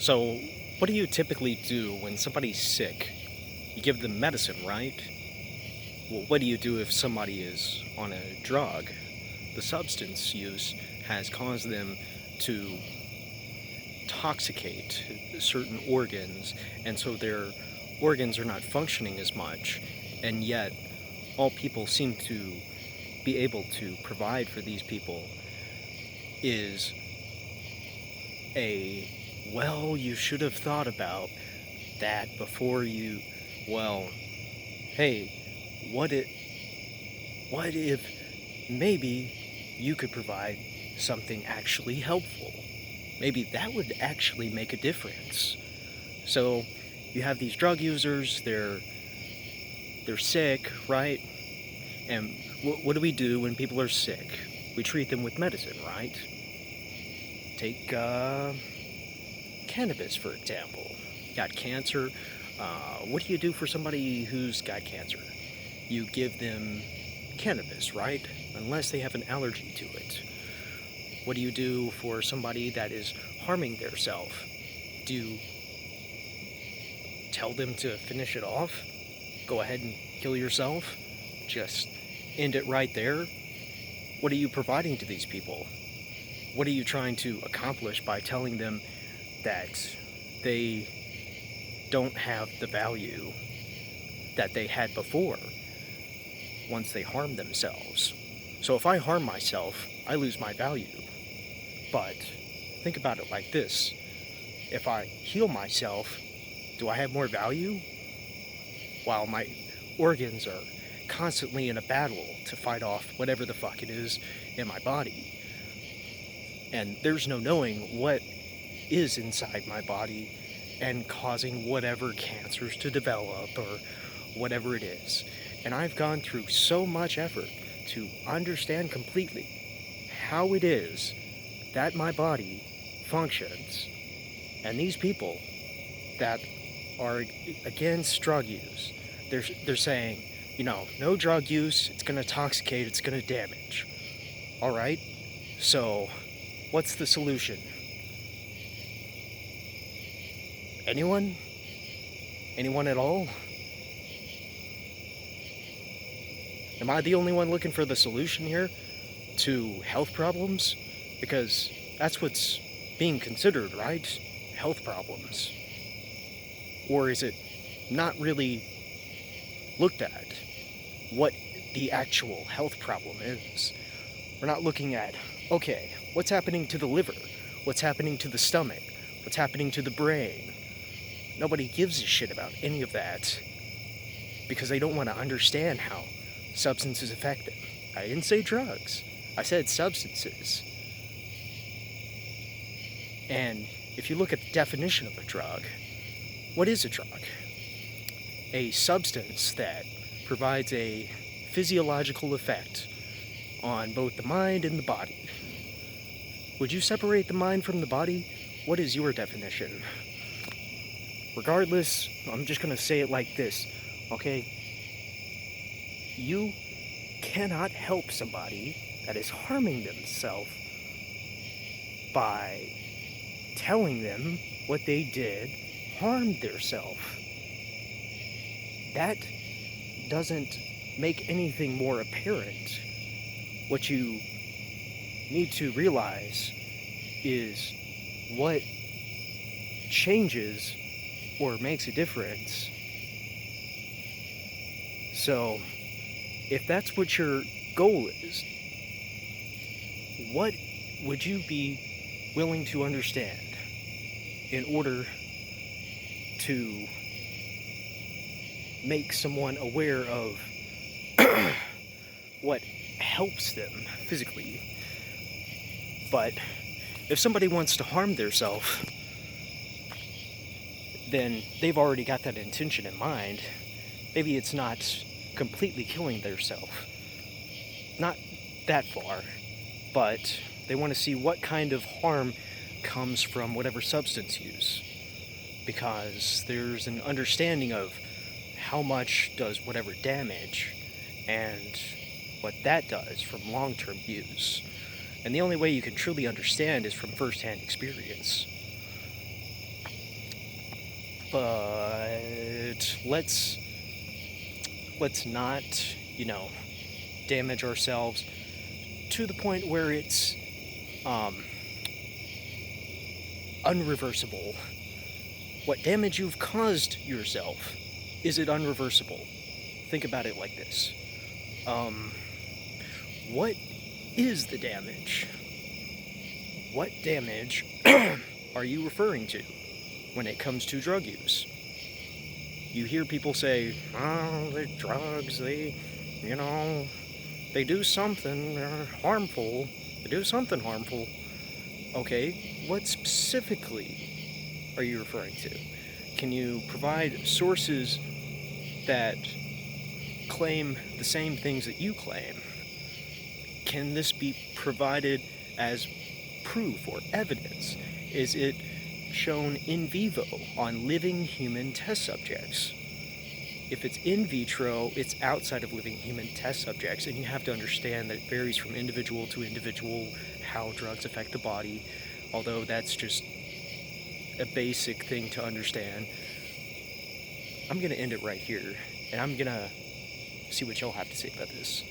So, what do you typically do when somebody's sick? You give them medicine, right? Well, what do you do if somebody is on a drug? The substance use has caused them to toxicate certain organs, and so their organs are not functioning as much, and yet all people seem to be able to provide for these people is a, well, you should have thought about that before you, well, hey, what it what if maybe you could provide something actually helpful? Maybe that would actually make a difference. So you have these drug users, they're sick, right? And what do we do when people are sick? We treat them with medicine, right? Take cannabis, for example. Got cancer. What do you do for somebody who's got cancer? You give them cannabis, right? Unless they have an allergy to it. What do you do for somebody that is harming their self? Do you tell them to finish it off? Go ahead and kill yourself? Just end it right there? What are you providing to these people? What are you trying to accomplish by telling them that they don't have the value that they had before once they harm themselves? So if I harm myself, I lose my value. But think about it like this. If I heal myself, do I have more value? While my organs are constantly in a battle to fight off whatever the fuck it is in my body. And there's no knowing what is inside my body and causing whatever cancers to develop or whatever it is. And I've gone through so much effort to understand completely how it is that my body functions. And these people that are against drug use, they're saying, no drug use, it's going to toxicate, it's going to damage. All right, so what's the solution? Anyone? Anyone at all? Am I the only one looking for the solution here to health problems? Because that's what's being considered, right? Health problems. Or is it not really looked at what the actual health problem is? We're not looking at, okay, what's happening to the liver? What's happening to the stomach? What's happening to the brain? Nobody gives a shit about any of that because they don't want to understand how substances affect them. I didn't say drugs. I said substances. And if you look at the definition of a drug, what is a drug? A substance that provides a physiological effect on both the mind and the body. Would you separate the mind from the body? What is your definition? Regardless, I'm just going to say it like this, okay? You cannot help somebody that is harming themselves by telling them what they did harmed themselves. That doesn't make anything more apparent. What you need to realize is what changes or makes a difference. So, if that's what your goal is, what would you be willing to understand in order to make someone aware of what helps them physically? But if somebody wants to harm themselves, then they've already got that intention in mind. Maybe it's not completely killing themselves, not that far, but they want to see what kind of harm comes from whatever substance use, because there's an understanding of how much does whatever damage and what that does from long-term use. And the only way you can truly understand is from first-hand experience. But let's not, damage ourselves to the point where it's um, unreversible. What damage you've caused yourself, is it unreversible? Think about it like this. Um, what is the damage? What damage are you referring to when it comes to drug use? You hear people say, oh, the drugs, they do something harmful. They do something harmful. Okay, what specifically are you referring to? Can you provide sources that claim the same things that you claim? Can this be provided as proof or evidence? Is it shown in vivo on living human test subjects? If it's in vitro, it's outside of living human test subjects, and you have to understand that it varies from individual to individual how drugs affect the body, although that's just a basic thing to understand. I'm going to end it right here, and I'm going to see what y'all have to say about this.